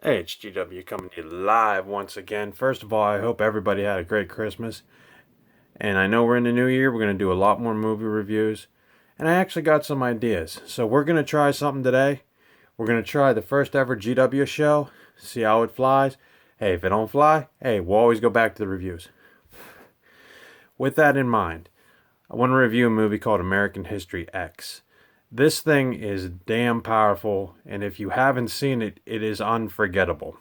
Hey, it's GW coming to you live once again. First of all, I hope everybody had a great Christmas. And I know we're in the new year, we're going to do a lot more movie reviews. And I actually got some ideas. So we're going to try something today. We're going to try the first ever GW show, see how it flies. Hey, if it don't fly, hey, we'll always go back to the reviews. With that in mind, I want to review a movie called American History X. This thing is damn powerful, and if you haven't seen it, it is unforgettable.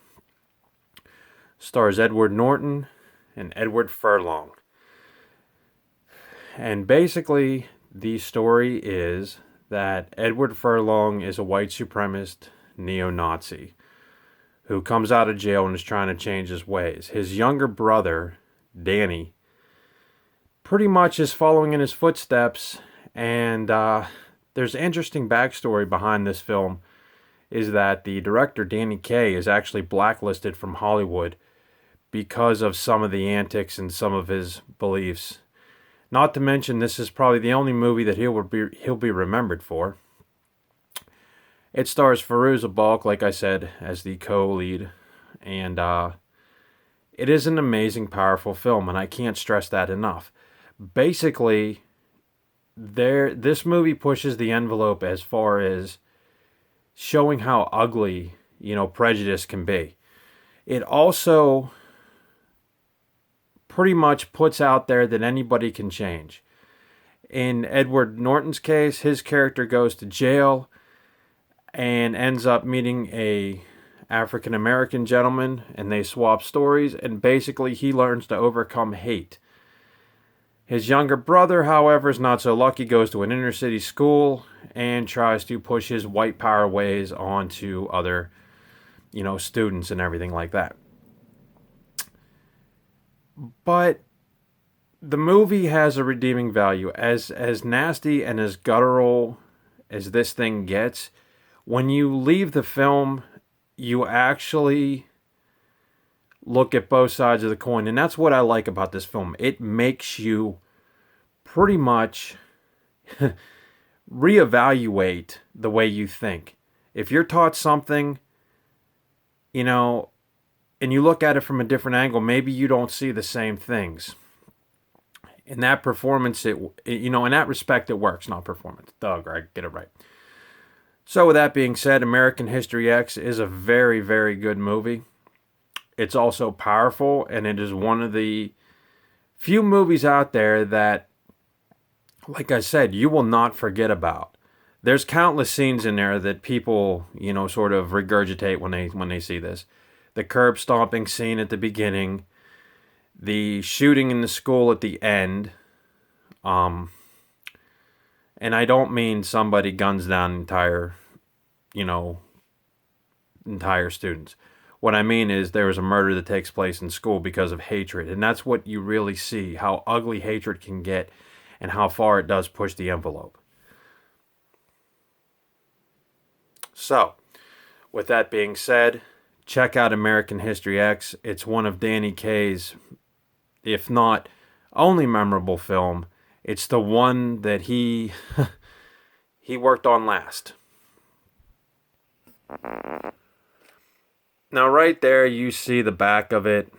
Stars Edward Norton and Edward Furlong. And basically, the story is that Edward Furlong is a white supremacist neo-Nazi who comes out of jail and is trying to change his ways. His younger brother, Danny, pretty much is following in his footsteps, and there's interesting backstory behind this film is that the director, Danny Kaye, is actually blacklisted from Hollywood because of some of the antics and some of his beliefs. Not to mention, this is probably the only movie that he'll be remembered for. It stars Fairuza Balk, like I said, as the co-lead, and it is an amazing, powerful film, and I can't stress that enough. Basically, this movie pushes the envelope as far as showing how ugly, prejudice can be. It also pretty much puts out there that anybody can change. In Edward Norton's case, his character goes to jail and ends up meeting a African American gentleman, and they swap stories, and basically he learns to overcome hate. His younger brother, however, is not so lucky, goes to an inner city school and tries to push his white power ways onto other, students and everything like that. But the movie has a redeeming value. As nasty and as guttural as this thing gets, when you leave the film, you actually look at both sides of the coin. And that's what I like about this film. It makes you pretty much reevaluate the way you think. If you're taught something, and you look at it from a different angle, maybe you don't see the same things. In that performance, in that respect, it works, not performance. Duh, Greg, get it right. So with that being said, American History X is a very, very good movie. It's also powerful, and it is one of the few movies out there that, like I said, you will not forget about. There's countless scenes in there that people, sort of regurgitate when they see this. The curb stomping scene at the beginning, the shooting in the school at the end, and I don't mean somebody guns down entire students. What I mean is there is a murder that takes place in school because of hatred, and that's what you really see, how ugly hatred can get and how far it does push the envelope. So, with that being said, check out American History X. It's one of Danny Kaye's, if not only memorable film. It's the one that he worked on last. Now, right there, you see the back of it,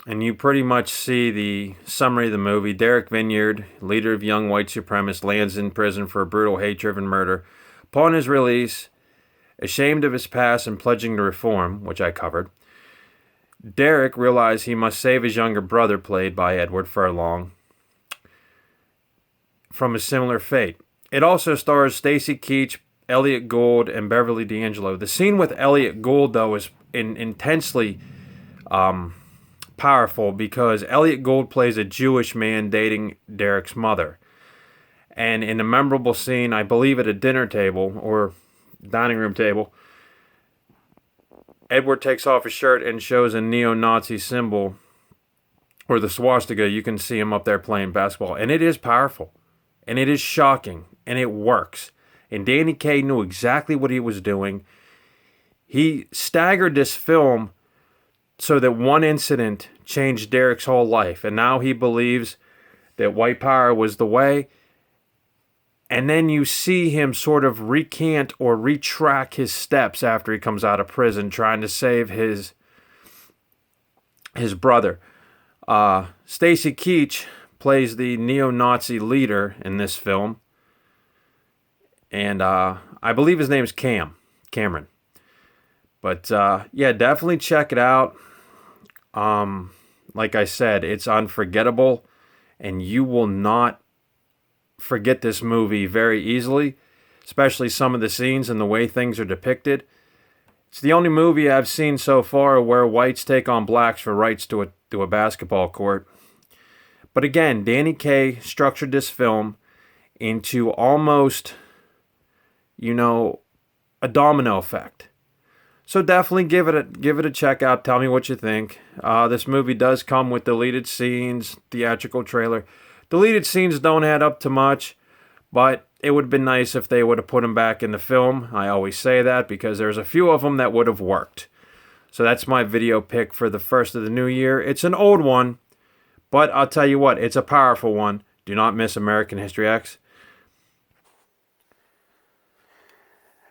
and you pretty much see the summary of the movie. Derek Vineyard, leader of young white supremacists, lands in prison for a brutal hate-driven murder. Upon his release, ashamed of his past and pledging to reform, which I covered, Derek realized he must save his younger brother, played by Edward Furlong, from a similar fate. It also stars Stacy Keach, Elliot Gould, and Beverly D'Angelo. The scene with Elliot Gould, though, is intensely powerful because Elliot Gould plays a Jewish man dating Derek's mother. And in a memorable scene, I believe at a dinner table or dining room table, Edward takes off his shirt and shows a neo-Nazi symbol, or the swastika. You can see him up there playing basketball. And it is powerful. And it is shocking. And it works. And Danny Kaye knew exactly what he was doing. He staggered this film so that one incident changed Derek's whole life. And now he believes that white power was the way. And then you see him sort of recant or retract his steps after he comes out of prison, trying to save his brother. Stacy Keach plays the neo-Nazi leader in this film. And I believe his name's Cameron. But yeah, definitely check it out. Like I said, it's unforgettable. And you will not forget this movie very easily, especially some of the scenes and the way things are depicted. It's the only movie I've seen so far where whites take on blacks for rights to a basketball court. But again, Danny Kaye structured this film into almost, a domino effect. So definitely give it a check out. Tell me what you think. This movie does come with deleted scenes, theatrical trailer. Deleted scenes don't add up to much, but it would have been nice if they would have put them back in the film. I always say that because there's a few of them that would have worked. So that's my video pick for the first of the new year. It's an old one, but I'll tell you what, it's a powerful one. Do not miss American History X.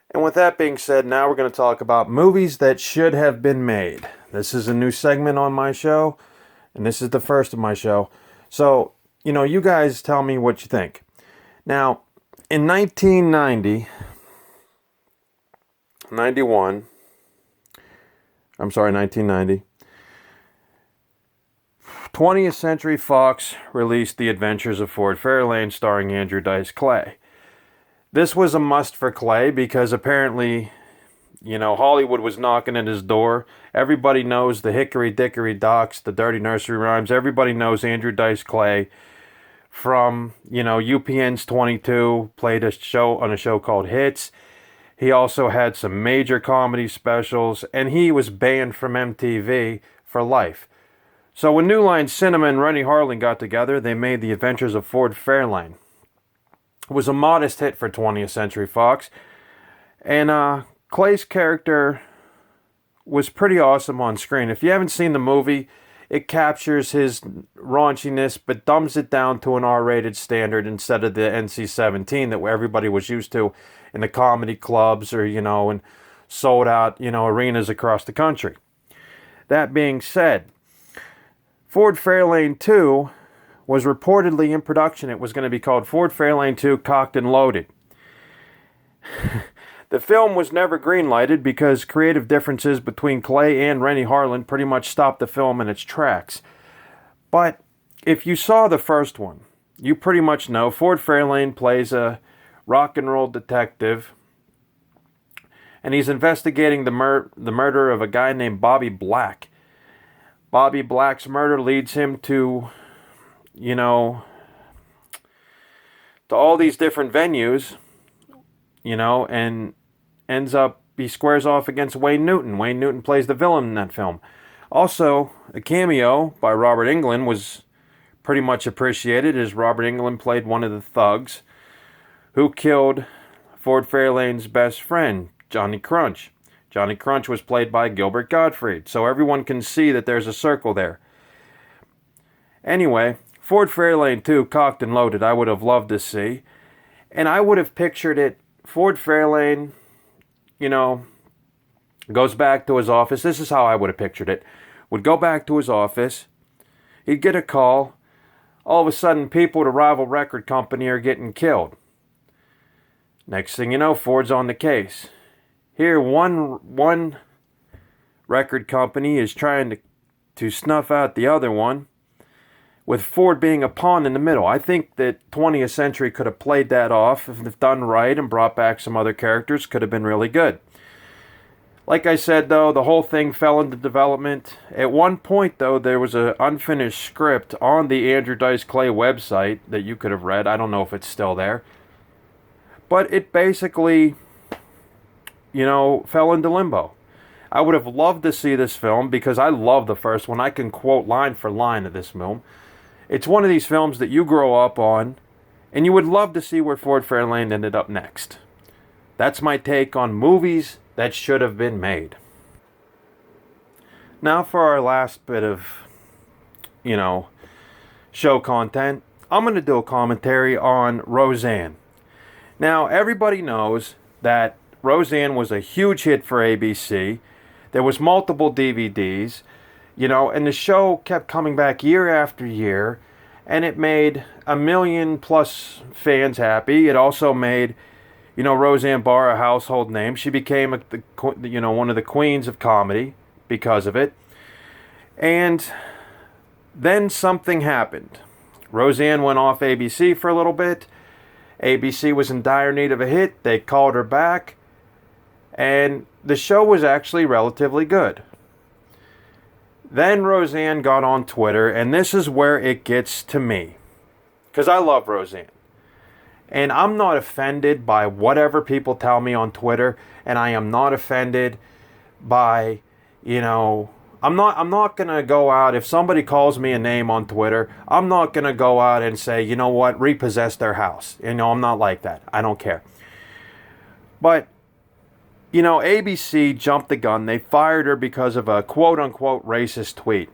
And with that being said, now we're going to talk about movies that should have been made. This is a new segment on my show, and this is the first of my show. So, you guys tell me what you think. Now, in 1990, 20th Century Fox released The Adventures of Ford Fairlane starring Andrew Dice Clay. This was a must for Clay because apparently, Hollywood was knocking at his door. Everybody knows the Hickory Dickory Docks, the Dirty Nursery Rhymes. Everybody knows Andrew Dice Clay from, UPN's 22, played a show called Hits. He also had some major comedy specials, and he was banned from MTV for life. So when New Line Cinema and Rennie Harlin got together, they made The Adventures of Ford Fairlane. It was a modest hit for 20th Century Fox, and Clay's character was pretty awesome on screen. If you haven't seen the movie, it captures his raunchiness, but dumbs it down to an R-rated standard instead of the NC-17 that everybody was used to in the comedy clubs or, and sold out, arenas across the country. That being said, Ford Fairlane 2 was reportedly in production. It was going to be called Ford Fairlane 2 Cocked and Loaded. The film was never greenlighted because creative differences between Clay and Rennie Harlin pretty much stopped the film in its tracks. But if you saw the first one, you pretty much know Ford Fairlane plays a rock and roll detective, and he's investigating the murder of a guy named Bobby Black. Bobby Black's murder leads him to, to all these different venues, and ends up, he squares off against Wayne Newton. Wayne Newton plays the villain in that film. Also, a cameo by Robert Englund was pretty much appreciated, as Robert Englund played one of the thugs who killed Ford Fairlane's best friend, Johnny Crunch. Johnny Crunch was played by Gilbert Gottfried, so everyone can see that there's a circle there. Anyway, Ford Fairlane 2, Cocked and Loaded, I would have loved to see. And I would have pictured it, Ford Fairlane, goes back to his office. This is how I would have pictured it. Would go back to his office. He'd get a call. All of a sudden, people at a rival record company are getting killed. Next thing you know, Ford's on the case. Here, one record company is trying to snuff out the other one, with Ford being a pawn in the middle. I think that 20th Century could have played that off if done right and brought back some other characters. Could have been really good. Like I said, though, the whole thing fell into development. At one point, though, there was an unfinished script on the Andrew Dice Clay website that you could have read. I don't know if it's still there. But it basically, fell into limbo. I would have loved to see this film because I love the first one. I can quote line for line of this film. It's one of these films that you grow up on, and you would love to see where Ford Fairlane ended up next. That's my take on movies that should have been made. Now for our last bit of, show content, I'm going to do a commentary on Roseanne. Now, everybody knows that Roseanne was a huge hit for ABC. There was multiple DVDs, and the show kept coming back year after year, and it made 1 million+ fans happy. It also made, Roseanne Barr a household name. She became, one of the queens of comedy because of it. And then something happened. Roseanne went off ABC for a little bit. ABC was in dire need of a hit. They called her back. And the show was actually relatively good. Then Roseanne got on Twitter, and this is where it gets to me. Because I love Roseanne. And I'm not offended by whatever people tell me on Twitter. And I am not offended by, I'm not going to go out, if somebody calls me a name on Twitter, I'm not going to go out and say, you know what, repossess their house. I'm not like that. I don't care. But, ABC jumped the gun. They fired her because of a quote-unquote racist tweet.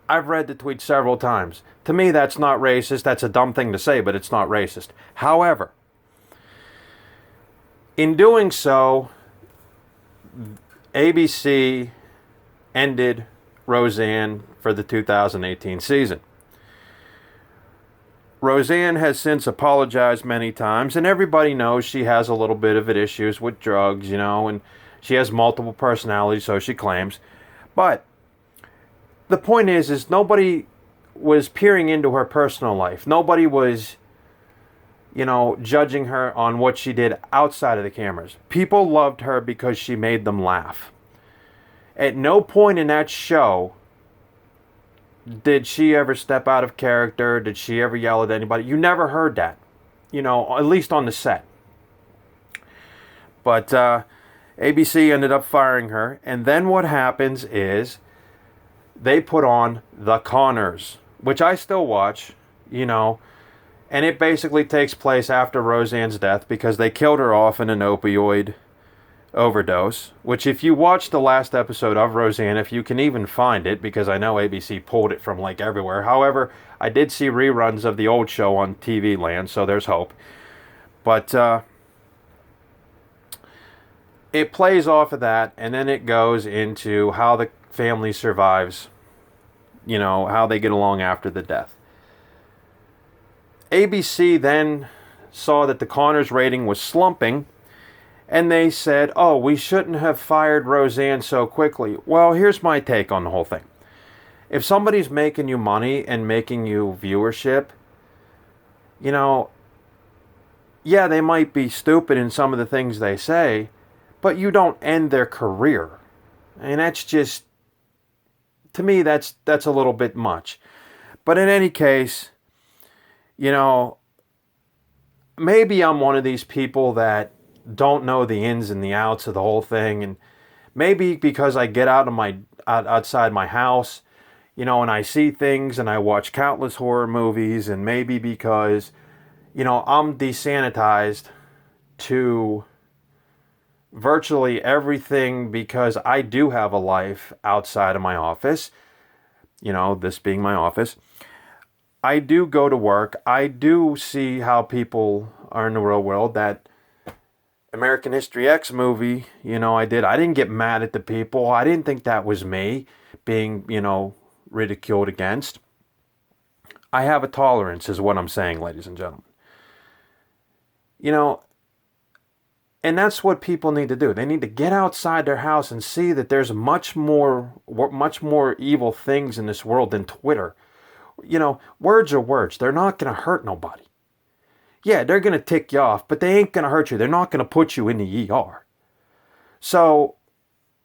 I've read the tweet several times. To me, that's not racist. That's a dumb thing to say, but it's not racist. However, in doing so, ABC ended Roseanne for the 2018 season. Roseanne has since apologized many times, and everybody knows she has a little bit of issues with drugs, and she has multiple personalities, so she claims. But the point is nobody was peering into her personal life. Nobody was, judging her on what she did outside of the cameras. People loved her because she made them laugh. At no point in that show did she ever step out of character. Did she ever yell at anybody? You never heard that, at least on the set. But ABC ended up firing her. And then what happens is they put on The Conners, which I still watch, and it basically takes place after Roseanne's death because they killed her off in an opioid overdose, which if you watch the last episode of Roseanne, if you can even find it, because I know ABC pulled it from like everywhere. However, I did see reruns of the old show on TV Land, so there's hope. But it plays off of that, and then it goes into how the family survives, how they get along after the death. ABC then saw that the Conners rating was slumping, and they said, oh, we shouldn't have fired Roseanne so quickly. Well, here's my take on the whole thing. If somebody's making you money and making you viewership, yeah, they might be stupid in some of the things they say, but you don't end their career. And that's just, to me, that's a little bit much. But in any case, maybe I'm one of these people that don't know the ins and the outs of the whole thing, and maybe because I get outside my house, and I see things and I watch countless horror movies, and maybe because I'm desensitized to virtually everything because I do have a life outside of my office, this being my office. I do go to work. I do see how people are in the real world. That American History X movie, I didn't get mad at the people. I didn't think that was me being, ridiculed against. I have a tolerance is what I'm saying, ladies and gentlemen. And that's what people need to do. They need to get outside their house and see that there's much more evil things in this world than Twitter. Words are words. They're not going to hurt nobody. Yeah, they're going to tick you off, but they ain't going to hurt you. They're not going to put you in the ER. So,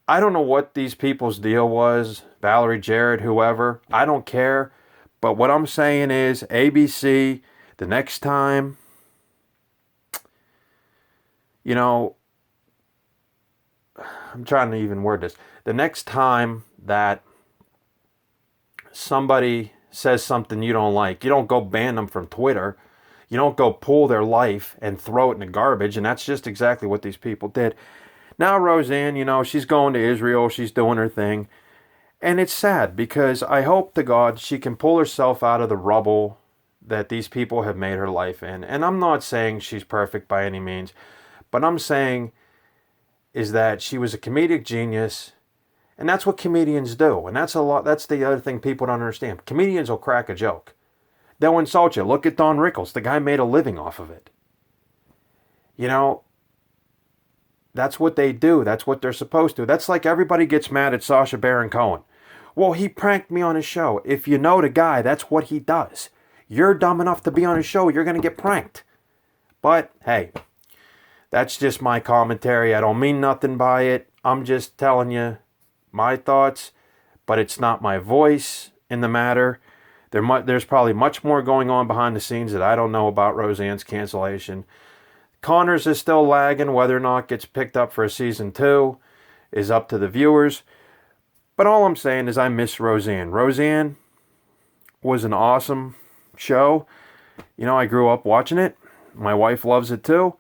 I don't know what these people's deal was. Valerie Jarrett, whoever. I don't care. But what I'm saying is, ABC, the next time, I'm trying to even word this. The next time that somebody says something you don't like, you don't go ban them from Twitter. You don't go pull their life and throw it in the garbage, and that's just exactly what these people did. Now Roseanne, she's going to Israel, she's doing her thing, and it's sad because I hope to God she can pull herself out of the rubble that these people have made her life in. And I'm not saying she's perfect by any means, but I'm saying is that she was a comedic genius, and that's what comedians do. And that's the other thing people don't understand. Comedians will crack a joke. They'll insult you. Look at Don Rickles. The guy made a living off of it. You know, that's what they do. That's what they're supposed to. That's like everybody gets mad at Sacha Baron Cohen. Well, he pranked me on his show. If you know the guy, that's what he does. You're dumb enough to be on his show, you're going to get pranked. But, hey, that's just my commentary. I don't mean nothing by it. I'm just telling you my thoughts, but it's not my voice in the matter. There's probably much more going on behind the scenes that I don't know about Roseanne's cancellation. Connors is still lagging. Whether or not it gets picked up for a season 2 is up to the viewers. But all I'm saying is I miss Roseanne. Roseanne was an awesome show. You know, I grew up watching it. My wife loves it too.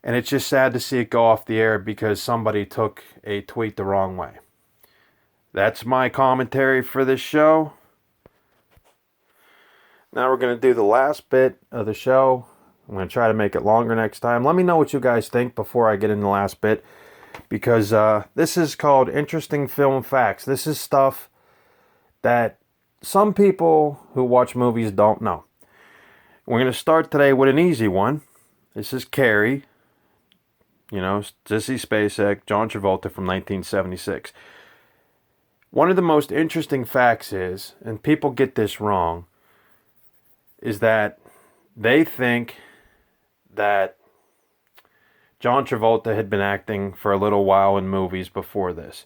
And it's just sad to see it go off the air because somebody took a tweet the wrong way. That's my commentary for this show. Now we're going to do the last bit of the show. I'm going to try to make it longer next time. Let me know what you guys think before I get in the last bit. Because this is called Interesting Film Facts. This is stuff that some people who watch movies don't know. We're going to start today with an easy one. This is Carrie. You know, Sissy Spacek, John Travolta from 1976. One of the most interesting facts is, and people get this wrong, is that they think that John Travolta had been acting for a little while in movies before this.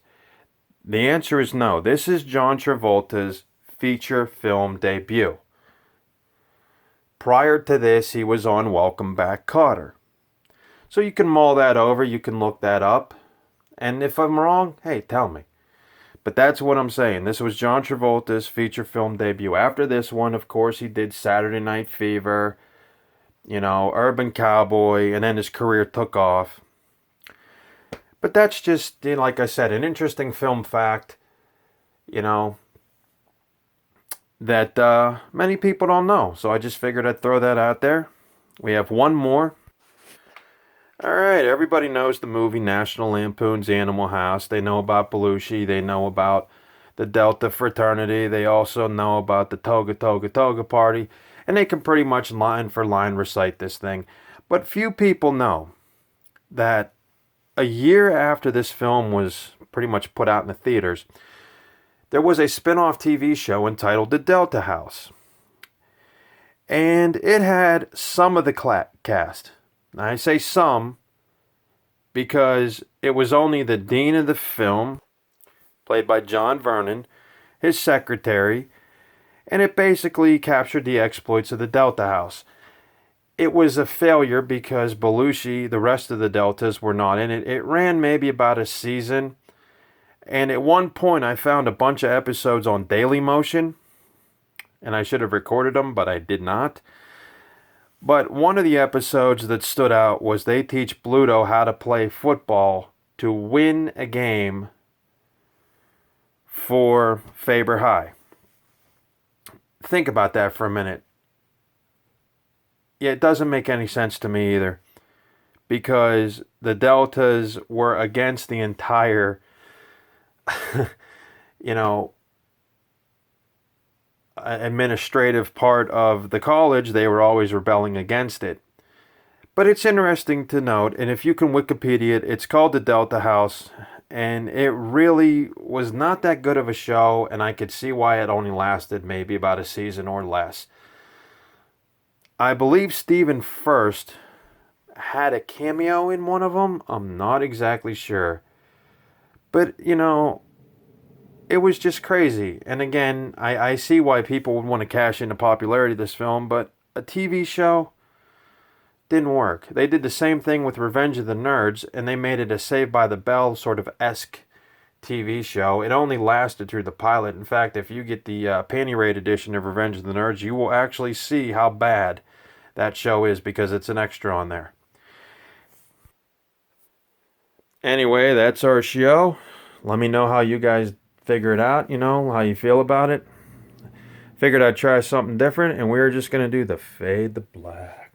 The answer is no. This is John Travolta's feature film debut. Prior to this, he was on Welcome Back, Kotter. So you can mull that over, you can look that up. And if I'm wrong, hey, tell me. But that's what I'm saying. This was John Travolta's feature film debut. After this one, of course, he did Saturday Night Fever, you know, Urban Cowboy, and then his career took off. But that's just, you know, like I said, an interesting film fact, you know, that many people don't know. So I just figured I'd throw that out there. We have one more. All right, everybody knows the movie National Lampoon's Animal House. They know about Belushi. They know about the Delta Fraternity. They also know about the Toga Toga Toga Party. And they can pretty much line for line recite this thing. But few people know that a year after this film was pretty much put out in the theaters, there was a spin-off TV show entitled The Delta House. And it had some of the cast. Now, I say some because it was only the dean of the film, played by John Vernon, his secretary, and it basically captured the exploits of the Delta House. It was a failure because Belushi, the rest of the Deltas, were not in it. It ran maybe about a season, and at one point I found a bunch of episodes on Dailymotion, and I should have recorded them, but I did not. But one of the episodes that stood out was they teach Bluto how to play football to win a game for Faber High. Think about that for a minute. Yeah, it doesn't make any sense to me either. Because the Deltas were against the entire, you know, administrative part of the college. They were always rebelling against it. But it's interesting to note, and if you can Wikipedia it, it's called The Delta House, and it really was not that good of a show, and I could see why it only lasted maybe about a season or less. I believe Stephen Furst had a cameo in one of them. I'm not exactly sure. But, you know, it was just crazy. And again, I see why people would want to cash in the popularity of this film, but a TV show didn't work. They did the same thing with Revenge of the Nerds, and they made it a Saved by the Bell sort of esque TV show. It only lasted through the pilot. In fact, if you get the panty raid edition of Revenge of the Nerds, you will actually see how bad that show is because it's an extra on there. Anyway, that's our show. Let me know how you guys figure it out, you know, how you feel about it. Figured I'd try something different, and we're just going to do the Fade to Black.